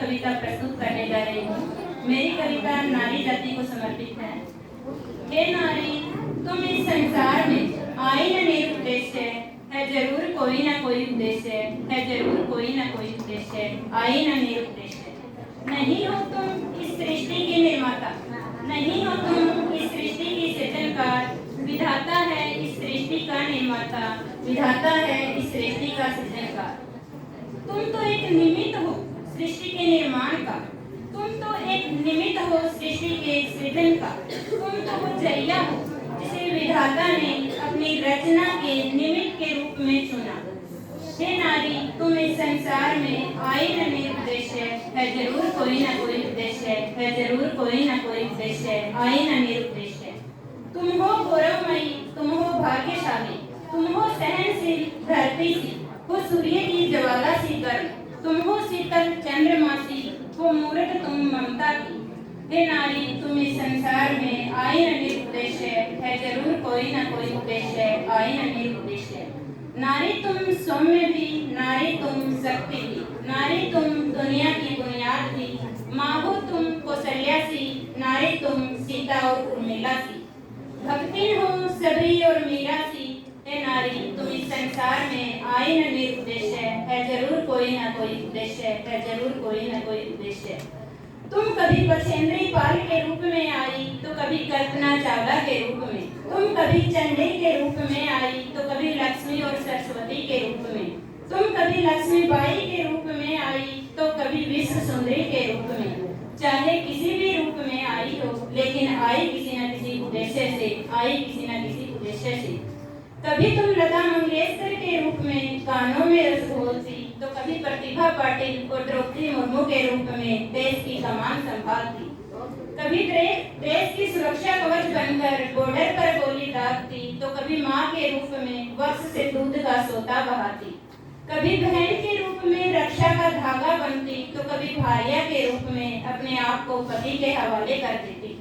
कविता प्रस्तुत करने जा रही हूँ। मेरी कविता नारी जाति को समर्पित है। हे नारी, तुम इस संसार में आई न निरुद्देश्य, है जरूर कोई ना कोई उद्देश्य, है जरूर कोई ना कोई उद्देश्य, आई न निरुद्देश्य। नहीं हो तुम इस सृष्टि के निर्माता, नहीं हो तुम इस सृष्टि की सृजनकार, विधाता है इस सृष्टि का निर्माता, विधाता है इस सृष्टि का सृजनकार। तुम तो एक निमित्त हो सृष्टि के निर्माण का, तुम तो एक निमित्त हो सृष्टि के सृजन का, तुम तो वो जरिया हो जिसे विधाता ने अपनी रचना के निमित्त के रूप में चुना। हे नारी, तुम इस संसार में आई न निरुद्देश्य, है जरूर कोई ना कोई उद्देश्य, है जरूर कोई ना कोई उद्देश्य, आई न निरुद्देश्य। तुम हो गौरवमयी, तुम हो भाग्यशाली, तुम हो सहनशील धरती सी, हो सूर्य की ज्वाला सी गर्म, तुम हो शीतल चंद्रमा सी, हो मूरत तुम ममता की। हे नारी, तुम इस संसार में आई न निरुद्देश्य, है जरूर कोई ना कोई उद्देश्य, आई न निरुद्देश्य। नारी तुम सौम्य भी, नारी तुम शक्ति भी, नारी तुम दुनिया की बुनियाद भी, माँ हो तुम कौशल्या सी, नारी तुम सीता और उर्मिला सी, भक्ति हो सबरी और मीरा सी। हे नारी, तुम इस संसार में आई न निरुद्देश्य, है जरूर कोई ना कोई उद्देश्य, है जरूर कोई ना कोई उद्देश्य। तुम कभी बछेंद्री पाल के रूप में आई, तो कभी कल्पना चावला के रूप में, तुम कभी चंडी के रूप में आई, तो कभी लक्ष्मी और सरस्वती के रूप में, तुम कभी लक्ष्मीबाई के रूप में आई, तो कभी विश्व सुंदरी के रूप में। चाहे किसी भी रूप में आई हो, लेकिन आई किसी न किसी उद्देश्य से, आई किसी न किसी उद्देश्य से। कभी तुम लता मंगेशकर के रूप में कानों में रस घोलती, तो कभी प्रतिभा पाटिल और द्रौपदी मुर्मू के रूप में देश की कमान संभालती, कभी देश की सुरक्षा कवच बनकर बॉर्डर पर गोली दागती, तो कभी माँ के रूप में वक्स से दूध का सोता बहाती, कभी बहन के रूप में रक्षा का धागा बनती, तो कभी भारिया के रूप में अपने आप को पति के हवाले कर देती।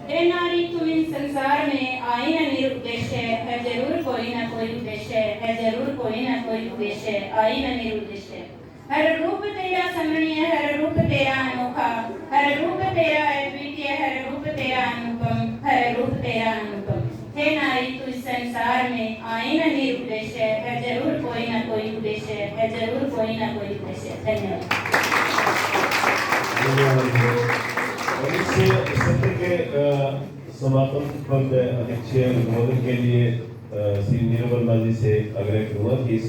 हे नारी, तुम इन संसार में आई न निरुद्देश्य, है जरूर कोई ना कोई उद्देश्य, है जरूर कोई ना कोई उद्देश्य, आई न निरुद्देश्य। हर रूप तेरा समरणीय, हर रूप तेरा अनोखा, हर रूप तेरा अद्वितीय, हर रूप तेरा अनुपम, हर रूप तेरा अनुपम। हे नारी, तू इस संसार में आई न निरुद्देश्य, है जरूर कोई ना कोई उद्देश्य, है जरूर कोई ना कोई उद्देश्य। धन्यवाद। सत्र के समापन पर अध्यक्ष अनुमोदन के लिए श्री निर्मला जी से आग्रह करूँगा कि इस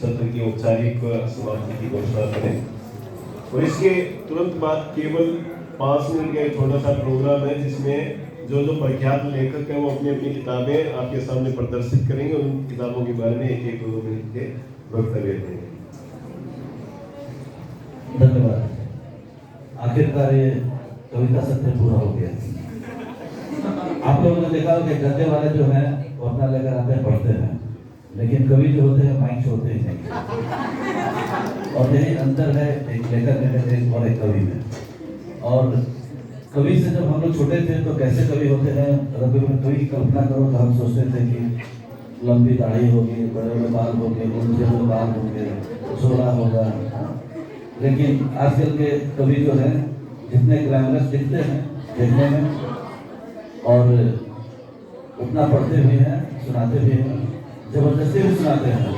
सत्र की औपचारिक समाप्ति की घोषणा करें। और इसके तुरंत बाद केवल 5 मिनट का एक छोटा सा प्रोग्राम है, जिसमें जो प्रख्यात लेखक हैं वो अपनी अपनी किताबें आपके सामने प्रदर्शित करेंगे और उन किताबों के बारे में 1-1, 2 मिनट के वक्तव्य देंगे। धन्यवाद। आखिरकार ये कविता सत्र पूरा हो गया। आप लोगों ने देखा कि गद्य वाले जो हैं वो अपना लेकर आते हैं, पढ़ते हैं, लेकिन कवि जो होते हैं माइक से होते ही नहीं। और यही अंतर है एक लेखक में और एक कवि में। और कवि से जब हम लोग छोटे थे तो कैसे कवि होते हैं, अगर कवि की कल्पना करो तो हम सोचते थे कि लंबी दाढ़ी होगी, बड़े बड़े बाल होंगे, ऊंचे बाल होंगे, छोला होगा। लेकिन आजकल के कवि जो हैं जितने ग्लैमरस दिखते हैं देखने में, और उतना पढ़ते भी हैं, सुनाते भी हैं, जबरदस्ती भी सुनाते हैं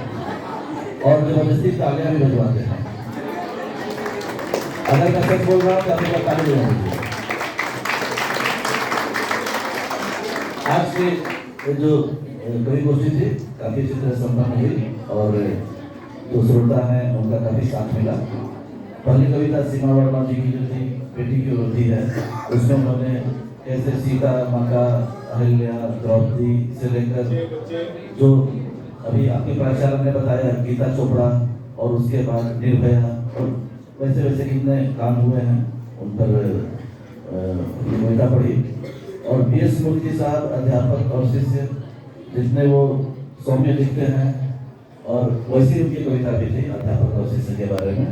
और जबरदस्ती तालियां भी बजवाते हैं। अगर मैं सच बोल रहा हूँ तो आपको ताली बजानी। आज के जो कवि गोष्ठी थी काफी अच्छी तरह संपन्न हुई और जो श्रोता हैं उनका काफी साथ मिला। पहली कविता सीमा वर्मा जी की जो थी बेटी की होती है, उसमें उन्होंने कैसे सीता माता अहिल्या द्रौपदी से लेकर जो अभी आपके प्राचार्य ने बताया गीता चोपड़ा और उसके बाद निर्भया और वैसे वैसे कितने काम हुए हैं उन पर कविता पढ़ी। और बीएस मूर्ति साहब अध्यापक और शिष्य जितने वो सौम्य लिखते हैं और वैसी उनकी कविता भी थी अध्यापक और शिष्य के बारे में।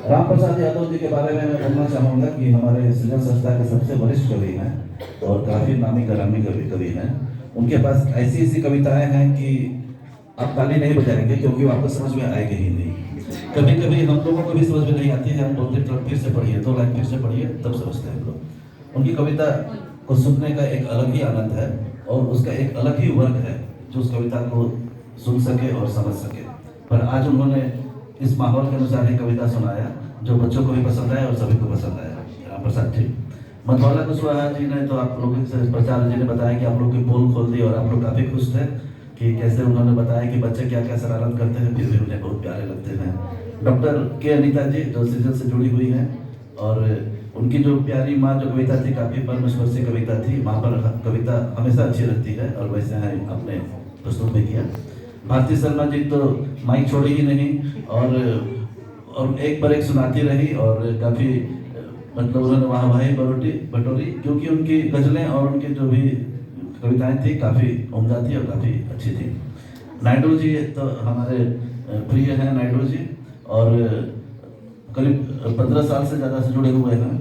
राम प्रसाद यादव जी के बारे में मैं बोलना चाहूँगा कि हमारे सृजन संस्था के सबसे वरिष्ठ कवि हैं और काफ़ी नामी ग्रामी कवि हैं। उनके पास ऐसी ऐसी कविताएं हैं कि आप ताली नहीं बजाएंगे क्योंकि वो आपको समझ में आएगी ही नहीं। कभी कभी हम लोगों को भी समझ में नहीं आती है, हम बोलते हैं फिर से पढ़िए, 2 लाइन फिर से पढ़िए, तब समझते हैं हम लोग। उनकी कविता को सुनने का एक अलग ही आनंद है और उसका एक अलग ही वर्ग है जो उस कविता को सुन सके और समझ सके। पर आज उन्होंने इस माहौल के अनुसार ही कविता सुनाया जो बच्चों को भी पसंद आया और सभी को पसंद आया। राम प्रसाद जी, मधवाला कुशवाहा जी ने तो आप लोगों से प्रचार जी ने बताया कि आप लोग की पोल खोल दी और आप लोग काफ़ी खुश थे कि कैसे उन्होंने बताया कि बच्चे क्या क्या शरारत करते हैं फिर भी उन्हें बहुत प्यारे लगते हैं। डॉक्टर के अनीता जी जो सीजन से जुड़ी हुई हैं और उनकी जो प्यारी माँ जो कविता थी काफ़ी परमस्पर्शी कविता थी, वहाँ पर कविता हमेशा अच्छी रहती है और वैसे हैं आपने प्रस्तुत भी किया। भारती शर्मा जी तो माइक छोड़ी ही नहीं और एक पर एक सुनाती रही और काफ़ी मतलब उन्होंने वहाँ वही बटोरी क्योंकि उनकी गज़लें और उनकी जो भी कविताएं थी काफ़ी उम्दा थी और काफ़ी अच्छी थी। नायडू जी तो हमारे प्रिय हैं नायडू जी और करीब 15 साल से ज़्यादा से जुड़े हुए हैं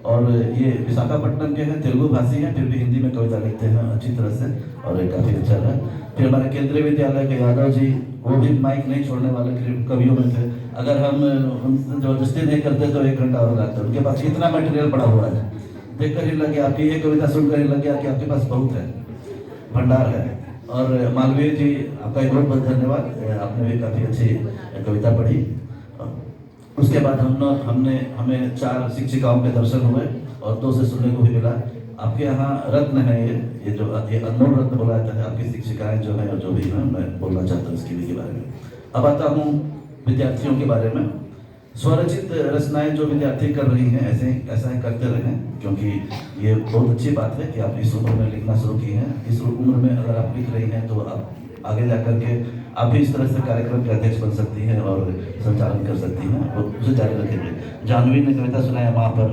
और ये विशाखापट्टनम के हैं, तेलुगु भाषी हैं, फिर भी हिंदी में कविता लिखते हैं अच्छी तरह से और ये काफ़ी अच्छा है। फिर हमारे केंद्रीय विद्यालय के यादव जी, वो भी माइक नहीं छोड़ने वाले कवियों में थे। अगर हम उनसे जबरदस्ती नहीं करते तो 1 घंटा और गाते। उनके पास इतना मटेरियल पड़ा हुआ है, देखकर ही लग गया आपकी ये कविता सुनकर ही लग गया कि आपके पास बहुत है, भंडार है। और मालवीय जी आपका एक बहुत बहुत धन्यवाद, आपने भी काफ़ी अच्छी कविता पढ़ी। उसके बाद हमें 4 शिक्षिकाओं के दर्शन हुए और 2 से सुनने को भी मिला। आपके यहाँ रत्न है ये जो ये अनमोल रत्न बोला जाता है, आपकी शिक्षिकाएं जो हैं और जो भी हैं, मैं बोलना चाहता हूँ इसके बारे में। अब आता हूँ विद्यार्थियों के बारे में। स्वरचित रचनाएं जो विद्यार्थी कर रही हैं ऐसा ही करते रहें क्योंकि ये बहुत अच्छी बात है कि आप इस उम्र में लिखना शुरू की हैं। इस उम्र में अगर आप लिख रही हैं तो आप आगे जाकर के आप भी इस तरह से कार्यक्रम के अध्यक्ष बन सकती हैं और संचालन कर सकती हैं और उसे जारी रखेंगे। जानवी ने कविता सुनाया वहाँ पर।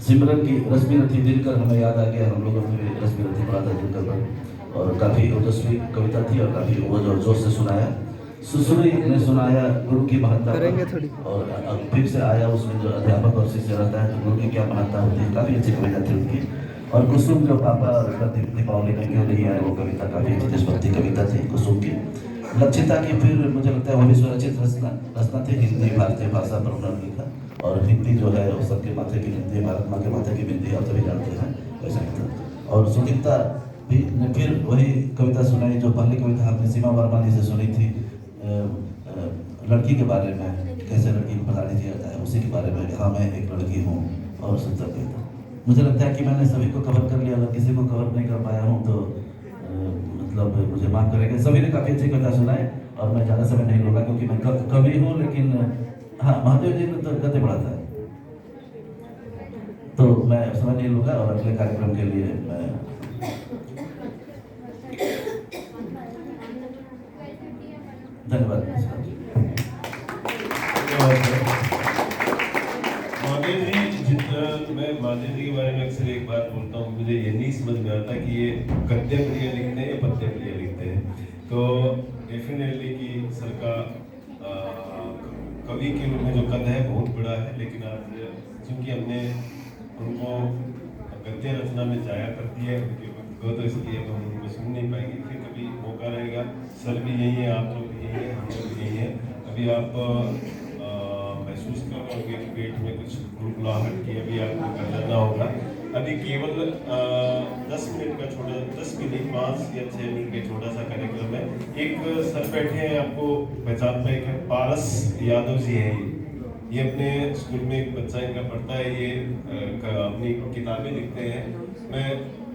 सिमरन की रश्मि रथी दिनकर हमें याद आ गया, हम लोगों ने भी रश्मि रथी पढ़ा था दिनकर पर और काफ़ी ओजस्वी कविता थी और काफ़ी ओज और जोश से सुनाया। सुसुरी ने सुनाया गुरु की महत्ता और अब फिर से आया उसमें जो अध्यापक और शिष्य रहता है तो गुरु की क्या महत्ता होती है, काफ़ी अच्छी कविता थी उनकी। और कुसुम जो पापा दीपावली में क्यों नहीं आए, वो कविता काफ़ी अच्छी देशभक्ति कविता थी कुसुम की। लक्षिता की फिर मुझे लगता है वो भी स्वरचित रचना थी, हिंदी भारतीय भाषा पर उन्होंने लिखा और हिंदी जो है वो सबके माथे की हिंदी, भारत माँ के माथे की हिंदी आप सभी जानते हैं वैसा ही था। और सुदीप्ता भी ने फिर वही कविता सुनाई जो पहली कविता हमने सीमा वर्मा जी से सुनी थी, लड़की के बारे में, कैसे लड़की को प्रदान किया जाता है उसी के बारे में। हाँ मैं एक लड़की हूँ और सुंदर कविता। मुझे लगता है कि मैंने सभी को कवर कर लिया, अगर किसी को कवर नहीं कर पाया हूँ तो मतलब मुझे माफ़ करेंगे। सभी ने काफ़ी अच्छी कविता सुनाई और मैं ज़्यादा समय नहीं लूँगा क्योंकि मैं कवि हूँ, लेकिन हाँ महादेव जी ने तो गद्य पढ़ा था तो मैं समय नहीं लूँगा और अगले कार्यक्रम के लिए मैं धन्यवाद। महादेव जी, जितना मैं महादेव जी के बारे में अक्सर एक बात बोलता हूँ, मुझे ये नहीं समझ में आता कि ये गद्य प्रिय लिखते हैं या पद्य प्रिय लिखते हैं। तो डेफिनेटली कि सर का कवि के रूप में जो कद है बहुत बड़ा है, लेकिन आज चूंकि हमने उनको गद्य रचना में जाया कर दिया है उनके वक्त को, तो इसलिए हम उनको सुन नहीं पाएंगे। फिर कभी मौका रहेगा। सर भी यही है, आप लोग भी यही है, हम लोग भी यही है। अभी आप महसूस कर रहे होंगे कि पेट में कुछ गुड़गुड़ाहट की अभी आपको कर लेना होगा। अभी केवल 10 मिनट का छोटा 10 मिनट 5 या 6 मिनट का छोटा सा कार्यक्रम है। एक सर बैठे हैं, आपको पहचान पाएंगे, पारस यादव जी हैं। ये अपने स्कूल में एक बच्चा इनका पढ़ता है, ये अपनी किताबें लिखते हैं। मैं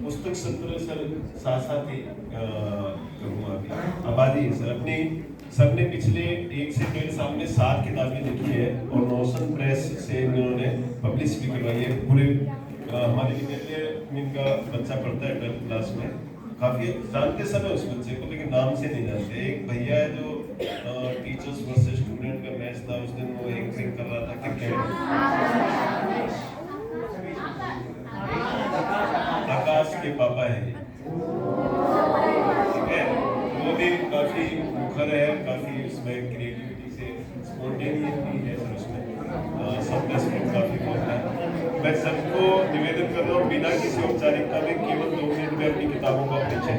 पुस्तक सत्र सर साथ साथ ही करूँगा अभी। आबादी सर अपनी सर ने पिछले 1 से 1.5 साल में 7 किताबें लिखी है और नोशन प्रेस से इन्होंने पब्लिश भी करवाई है। पूरे हमारे विद्यालय में इनका बच्चा पढ़ता है 12th क्लास में। काफ़ी जानते सब है उस बच्चे को, लेकिन नाम से नहीं जानते। एक भैया है जो टीचर्स वर्सेस स्टूडेंट का मैच था, उस दिन वो एंकरिंग कर रहा था क्रिकेट। आकाश के पापा है, ठीक है। वो भी काफ़ी मुखर है, काफ़ी उसमें क्रिएटिविटी से स्पॉन्टेनियसली है सर, उसमें सब रेस्पेक्ट काफ़ी बहुत है। मैं सबको निवेदन कर रहा हूँ बिना किसी औपचारिकता में केवल 2 मिनट में अपनी किताबों का परिचय।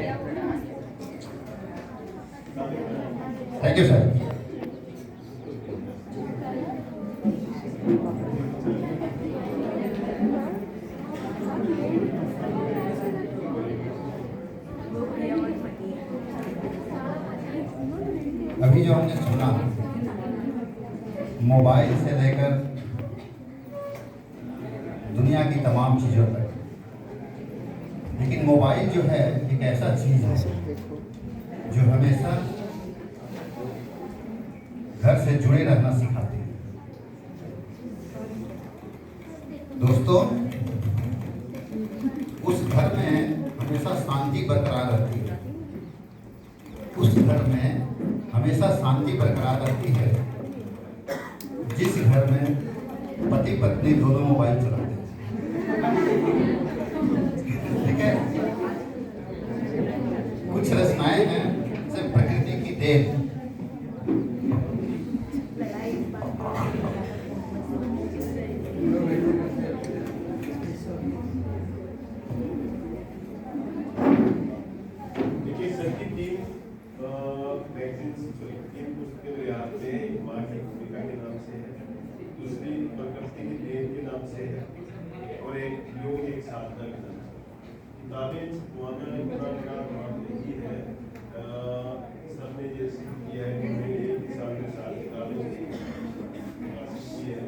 Thank you sir. जो हमने सुना, मोबाइल से लेकर दुनिया की तमाम चीज़ों तक, लेकिन मोबाइल जो है एक ऐसा चीज़ है जो हमेशा घर से जुड़े रहना सिखाती है। दोस्तों, उस घर में हमेशा शांति बरकरार रहती है, उस घर में हमेशा शांति बरकरार रहती है जिस घर में पति पत्नी दोनों मोबाइल चलाते हैं। ठीक है, कुछ रचनाएं हैं सिर्फ प्रकृति की देन। देखिए सर की तीन पुस्तकें यहाँ पे, माँ की भूमिका के नाम से है, दूसरी प्रकृति की देन के नाम से है, और एक योग एक साधना के नाम से। किताबें लिखी है, सर ने जैसे किया है कि मैंने एक साल में 7 किताबें की है,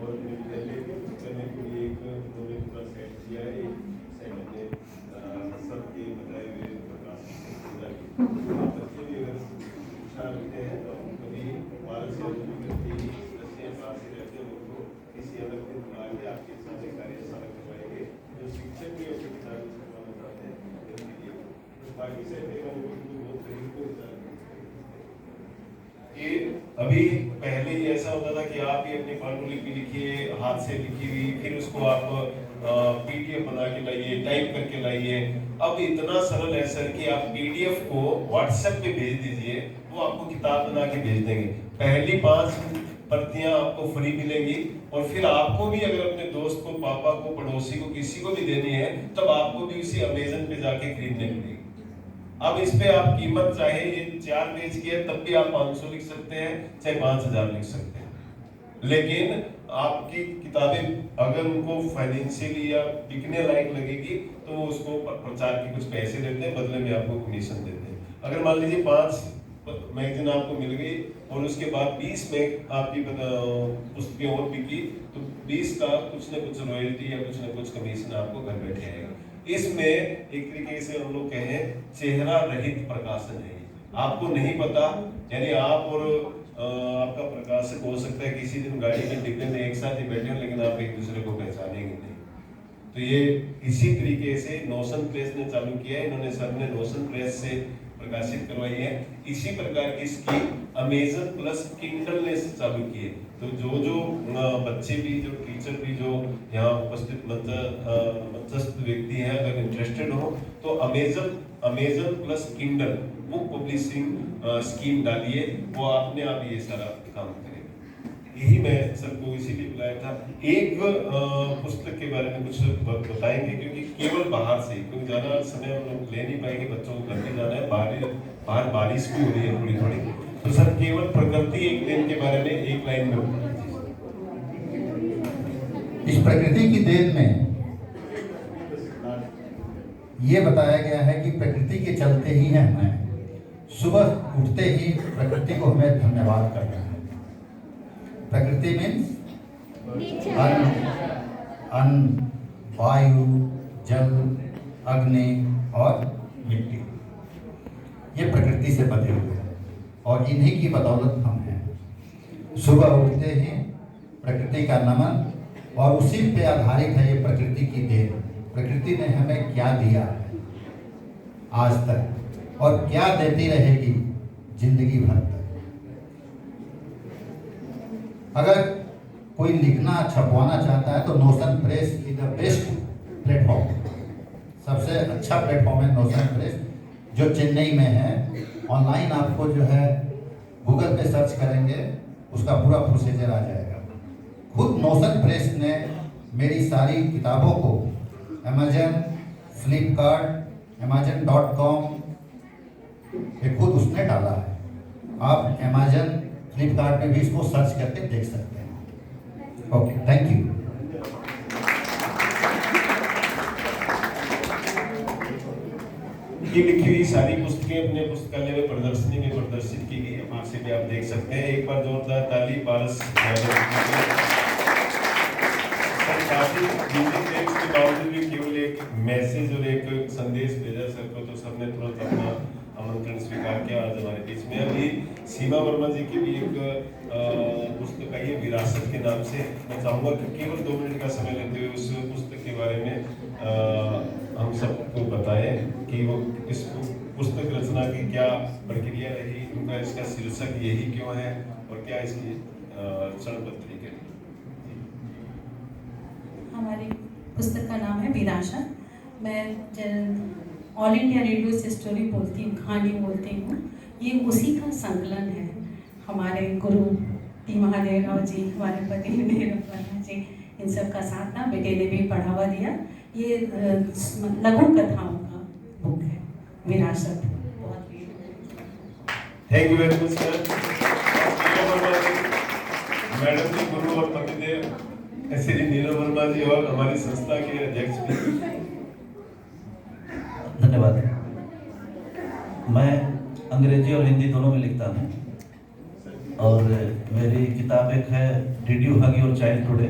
और विद्यालय के करने के लिए एक उन्होंने पूरा सेट किया है, एक सेट ने सबके बताए हुए प्रकाश आप बच्चे भी अगर इच्छा रखते हैं तो कभी भारत से करते पास ही रहते हैं, उनको किसी अलग दिन बुला के आपके सामने कार्यशाला करवाएंगे जो शिक्षक भी अपनी किताबें छपवाना चाहते हैं उनके लिए। तो बाकी से बहुत तरीके ये अभी पहले ही ऐसा होता था कि आप ही अपनी पांडुलिपि लिखिए, हाथ से लिखी हुई, फिर उसको आप पीडीएफ बना के लाइए, टाइप करके लाइए। अब इतना सरल है सर कि आप पीडीएफ को व्हाट्सएप पे भेज दीजिए, वो आपको किताब बना के भेज देंगे। पहली 5 प्रतियां आपको फ्री मिलेंगी, और फिर आपको भी अगर अपने दोस्त को, पापा को, पड़ोसी को, किसी को भी देनी है, तब आपको भी उसी अमेजन पे जाके खरीदने मिलेगी। अब इस पे आप कीमत चाहे ये 4 पेज की है तब भी आप 500 लिख सकते हैं, चाहे 5000 लिख सकते हैं, लेकिन आपकी किताबें अगर उनको फाइनेंशियली या बिकने लायक लगेगी तो वो उसको प्रचार के कुछ पैसे देते हैं, बदले में आपको कमीशन देते हैं। अगर मान लीजिए 5 मैगजीन आपको मिल गई और उसके बाद 20 में आपकी पुस्तकें और बिकी, तो 20 का कुछ न कुछ रॉयल्टी या कुछ न कुछ कमीशन आपको घर बैठे आएगा। इसमें एक तरीके से हम लोग कहें चेहरा रहित प्रकाशन है। आपको नहीं पता, यानी आप और आपका प्रकाशक हो सकता है किसी दिन गाड़ी के डिब्बे में एक साथ ही बैठे हो, लेकिन आप एक दूसरे को पहचानेंगे नहीं। तो ये इसी तरीके से नोशन प्रेस ने चालू किया है, इन्होंने सर ने नोशन प्रेस से प्रकाशित करवाई है। इसी प्रकार की स्कीम अमेजन प्लस किंडल ने चालू की है। तो जो बच्चे भी, जो टीचर भी, जो यहाँ उपस्थित मंचस्थ व्यक्ति हैं, अगर इंटरेस्टेड हो तो Amazon plus Kindle book publishing scheme डालिए, वो आपने आप ये सारा काम करेगा। यही मैं सर को इसीलिए बुलाया था। एक पुस्तक के बारे में कुछ बताएंगे, क्योंकि केवल बाहर से, क्योंकि ज़्यादा समय हम लोग ले नहीं पाएंगे, बच्चों को घर में जाना है, बाहर बारिश भी हो रही है थोड़ी थोड़ी। तो सर केवल प्रकृति एक देन के बारे में एक लाइन में बताइए। इस प्रकृति की देन में ये बताया गया है कि प्रकृति के चलते ही है, हमें सुबह उठते ही प्रकृति को हमें धन्यवाद करना है। प्रकृति मीन्स अन्न, वायु, जल, अग्नि और मिट्टी, ये प्रकृति से बने हुए हैं और इन्हीं की बदौलत हम हैं। सुबह उठते ही प्रकृति का नमन, और उसी पे आधारित है ये प्रकृति की देन। प्रकृति ने हमें क्या दिया है आज तक और क्या देती रहेगी जिंदगी भर तक। अगर कोई लिखना छपवाना चाहता है तो notion press is the best platform, सबसे अच्छा प्लेटफॉर्म है नोशन प्रेस, जो चेन्नई में है। ऑनलाइन आपको जो है गूगल पे सर्च करेंगे, उसका पूरा प्रोसीजर आ जाएगा। खुद नोशन प्रेस ने मेरी सारी किताबों को अमेजन, फ्लिपकार्ट, amazon.com पे खुद उसने डाला है। आप अमेजन, फ्लिपकार्ट में भी इसको सर्च करके देख सकते हैं। Okay, thank you. की लिखी हुई सारी पुस्तकें अपने पुस्तकालय में प्रदर्शनी में प्रदर्शित की गई है, वहां से भी आप देख सकते हैं। एक बार जोरदार ताली पारस काफी बिजी टेक्स्ट के बावजूद भी केवल एक मैसेज और एक संदेश भेजा सर को, तो सबने तुरंत अपना आमंत्रण स्वीकार किया आज हमारे बीच में। अभी सीमा वर्मा जी की भी एक पुस्तक आई है विरासत के नाम से। मैं चाहूँगा कि केवल 2 मिनट का समय लेते हुए उस पुस्तक के बारे में हम सबको बताएं कि वो इस पुस्तक रचना की क्या प्रक्रिया रही, उनका इसका शीर्षक यही क्यों है और क्या इसकी रणपत्री है। हमारी पुस्तक का नाम है विरासत। मैं ऑल इंडिया रेडियो से स्टोरी बोलती हूँ, कहानी बोलती हूँ। ये उसी का संकलन है। हमारे गुरु टी महादेव राव जी, हमारे पति नीरव जी, इन सब का साथ था। बेटे ने भी बढ़ावा दिया। ये लघु कथाओं का बुक है विरासत। बहुत thank you very much sir. Madam ji, गुरु और पतिदेव श्री नीरव वर्मा जी और हमारी संस्था के अध्यक्ष भी। धन्यवाद। मैं अंग्रेजी और हिंदी दोनों में लिखता हूँ और मेरी किताब एक है did you hug your child today,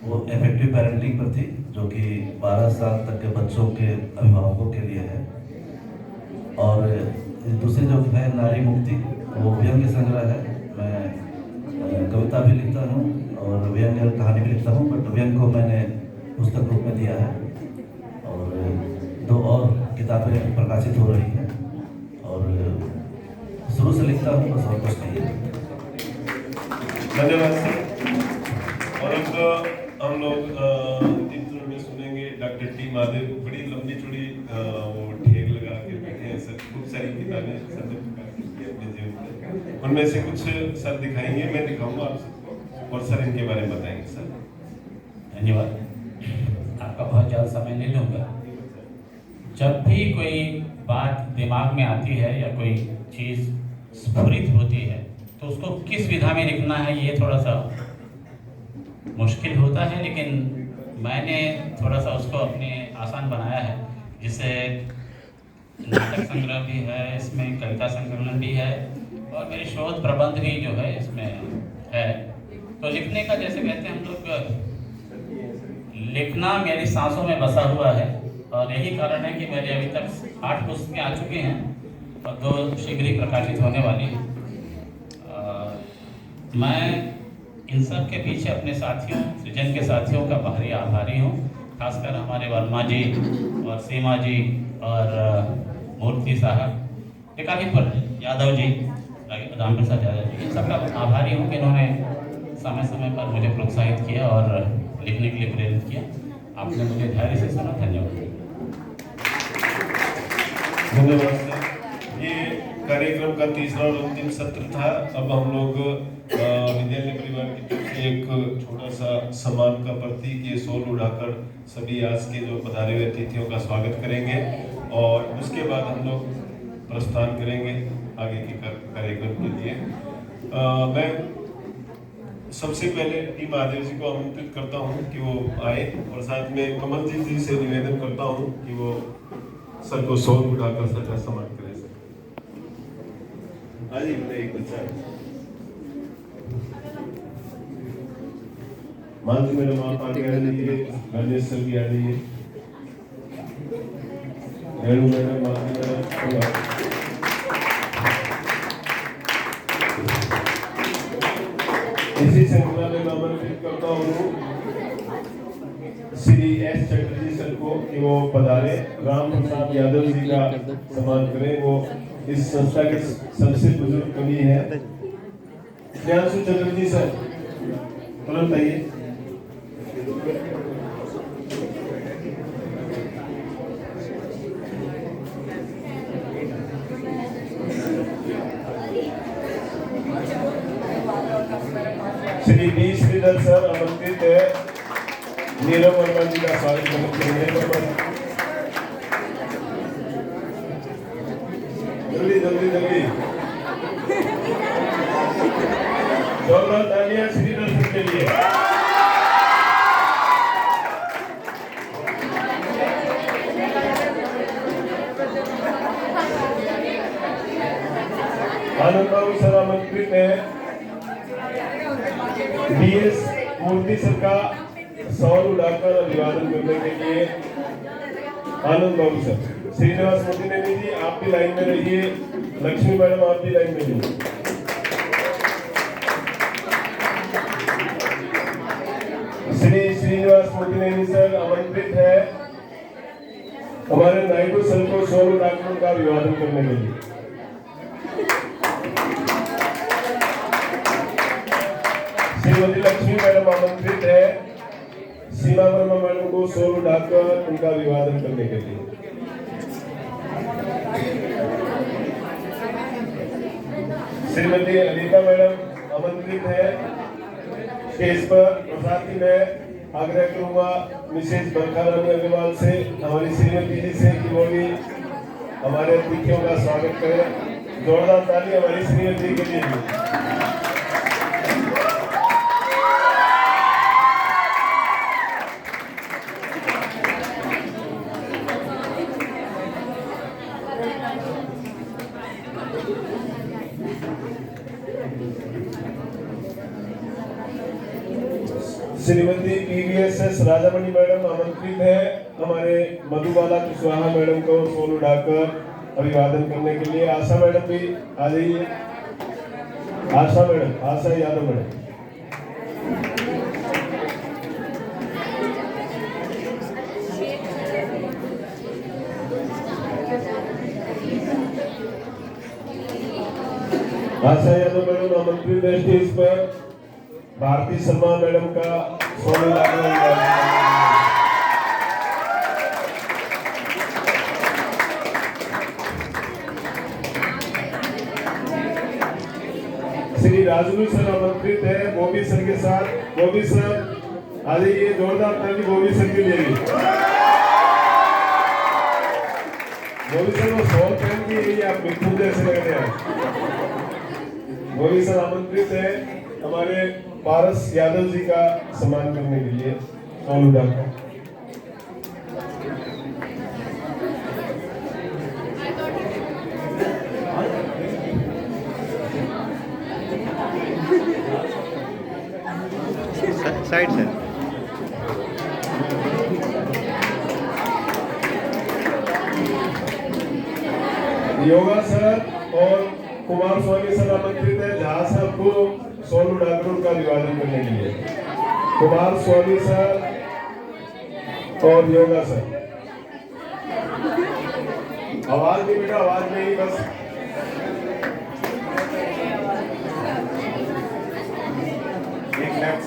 वो इफेक्टिव पेरेंटिंग पर थी, जो कि 12 साल तक के बच्चों के अभिभावकों के लिए है। और दूसरी जो है नारी मुक्ति, वो व्यंग्य संग्रह है। मैं कविता भी लिखता हूँ और व्यंग्य कहानी भी लिखता हूँ, बट व्यंग्य को मैंने पुस्तक रूप में दिया है। और 2 और किताबें प्रकाशित हो रही हैं और शुरू से लिखता हूँ, बस और कुछ नहीं है। धन्यवाद सर। और अब हम लोग अंतिम में सुनेंगे डॉक्टर टी महादेव। बड़ी लंबी चौड़ी वो ढेर लगा के बैठे हैं सर, खूब सारी किताबें सर ने प्रकाशित की अपने जीवन में। उनमें से कुछ सर दिखाएंगे, मैं दिखाऊंगा आप सबको, और सर इनके बारे में बताएंगे सर। धन्यवाद। आपका बहुत ज़्यादा समय नहीं लूँगा। जब भी कोई बात दिमाग में आती है या कोई चीज़ स्फुरित होती है, तो उसको किस विधा में लिखना है ये थोड़ा सा मुश्किल होता है, लेकिन मैंने थोड़ा सा उसको अपने आसान बनाया है। जिससे नाटक संग्रह भी है, इसमें कविता संकलन भी है और मेरी शोध प्रबंध भी जो है इसमें है। तो लिखने का, जैसे कहते हैं हम लोग, लिखना मेरी सांसों में बसा हुआ है और यही कारण है कि मेरे अभी तक 8 पुस्तकें आ चुकी हैं और 2 शीघ्र ही प्रकाशित होने वाली हैं। मैं इन सब के पीछे अपने साथियों, सृजन के साथियों का बाहरी आभारी हूँ, खासकर हमारे वर्मा जी और सीमा जी और मूर्ति साहब, एकाधिपुर यादव जी, राम प्रसाद यादव जी, इन सबका आभारी हूँ कि इन्होंने समय समय पर मुझे प्रोत्साहित किया और लिखने के लिए प्रेरित किया। आपने मुझे धैर्य से सुना। धन्यवाद। धन्यवाद सर। ये कार्यक्रम का तीसरा और अंतिम सत्र था। अब हम लोग विद्यालय परिवार की तरफ से एक छोटा सा सम्मान का प्रतीक, ये शॉल उड़ाकर सभी आज के जो पधारे हुए अतिथियों का स्वागत करेंगे और उसके बाद हम लोग प्रस्थान करेंगे आगे के कार्यक्रम के लिए। मैं सबसे पहले टी महादेव जी को आमंत्रित करता हूँ कि वो आए और साथ में कमलजीत जी से निवेदन करता हूँ कि वो सर को शॉल उठाकर सर का सम्मान करें। सर आज ही एक बच्चा मान जी, मेरे माँ आगे आ जाइए, गणेश सर भी आ जाइए, रेणु मैडम इसी श्रृंखला में आमंत्रित करता हूँ श्री एस चटर्जी सर को कि वो पधारे, राम प्रसाद यादव जी का सम्मान करें। वो इस संस्था के सबसे बुजुर्ग कवि है। प्रियांशु चटर्जी सर तुरंत आइए। श्री बी श्रीधर सर आमंत्रित है नीरव वर्मा जी का स्वागत करने के लिए। जल्दी जल्दी जल्दी जोरदार तालियां श्रीधर सर के लिए। मूर्ति सबका सौर उड़ाकर अभिवादन करने के लिए आनंद बाबू सर। श्रीनिवास मूर्ति नैनी जी आप भी लाइन में रहिए। लक्ष्मी मैडम आप भी लाइन में रहिए। श्री श्रीनिवास मूर्ति नैनी सर आमंत्रित है हमारे नायडू सर को सौर उड़ाकर का अभिवादन करने के लिए। श्रीमती लक्ष्मी मैडम आमंत्रित है सीमा वर्मा मैडम को सौर उड़ाकर उनका अभिवादन करने के लिए। श्रीमती अनीता मैडम आमंत्रित है स्टेज पर। और साथ ही मैं आग्रह करूंगा मिसेज बरखा रानी अग्रवाल से, हमारी श्रीमती जी से कि वो भी हमारे अतिथियों का स्वागत करें। जोरदार ताली हमारी श्रीमती जी के लिए। श्रीमती पीवीएसएस राजामणि मैडम आमंत्रित है हमारे मधुबाला कुशवाहा मैडम को फूल उड़ाकर अभिवादन करने के लिए। आशा मैडम भी आ जाइए। आशा मैडम, आशा यादव मैडम। आशा यादव मैडम आमंत्रित है स्टेज पर। भारती शर्मा मैडम का सोने श्री राजू सर आमंत्रित है गोभी सर के साथ। गोभी सर आ जाइए। जोरदार ताली गोभी सर के लिए। गोभी सर वो शॉल पहन के यही आप मिठू जैसे लग रहे हैं। गोभी सर आमंत्रित है हमारे पारस यादव जी का सम्मान करने के लिए सोनू डॉक्टर। साइड से योगा सर और कुमार स्वामी सर आमंत्रित है जहां साहब को सोनू डाकरू का अभिवादन करने के लिए। कुमार स्वामी सर और योगा सर। आवाज नहीं बेटा, आवाज नहीं, बस एक लेफ्ट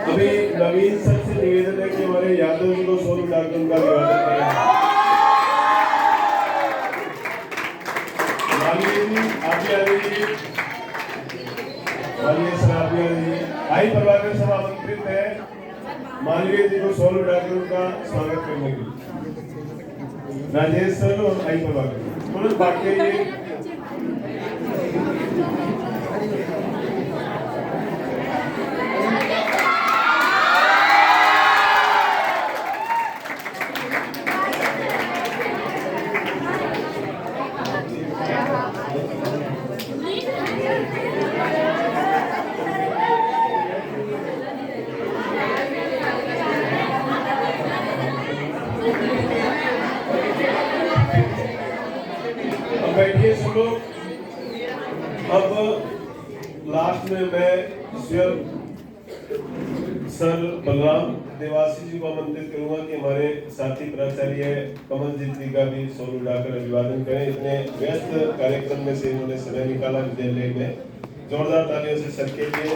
अभी नवीन सर से निवेदन है कि हमारे यादव जी को सोनू डाकरू का अभिवादन करें। मालिक जी आप भी आ जाइए। मालिक सर आप भी आ जाइए। आई प्रभाकर सभा आमंत्रित है मालवीय जी को सोनू डाकरू का स्वागत करने के लिए। राजेश सर और आई प्रभाकर तुरंत भाग के बैठिए सब लोग। अब लास्ट में मैं स्वयं सर बलराम देवासी जी को आमंत्रित करूंगा कि हमारे साथी प्राचार्य कमलजीत जी का भी सोनू डाकर अभिवादन करें। इतने व्यस्त कार्यक्रम में से इन्होंने समय निकाला विद्यालय में। जोरदार तालियों से सर के लिए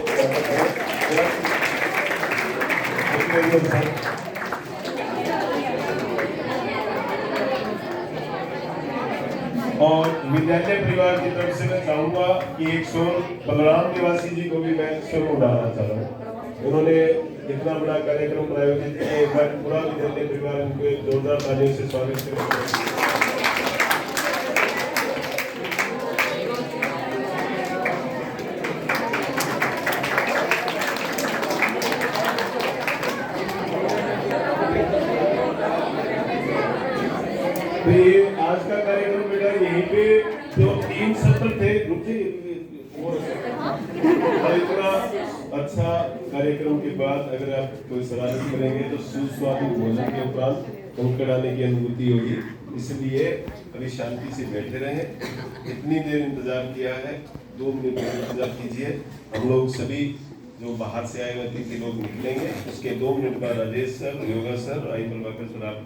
और विद्यालय परिवार की तरफ से मैं चाहूंगा कि एक शोर बलराम निवासी जी को भी मैं शुरू उड़ाना चाह रहा हूँ। उन्होंने इतना बड़ा कार्यक्रम आयोजित किया। एक बार पूरा विद्यालय परिवार उनको जोरदार तालियों से स्वागत करें। तो ये आज का कार्यक्रम बेटा यहीं पे जो 3 सत्र थे और इतना अच्छा कार्यक्रम के बाद अगर आप कोई शरारत करेंगे तो सुस्वादु भोजन के उपरांत कंकड़ाने की अनुभूति होगी। इसलिए अभी शांति से बैठे रहें। इतनी देर इंतजार किया है, 2 मिनट इंतजार कीजिए। हम लोग सभी जो बाहर से आए हुए अतिथि लोग निकलेंगे, उसके 2 मिनट बाद राजेश सर, योगा सर, आई प्रभाकर सर आपको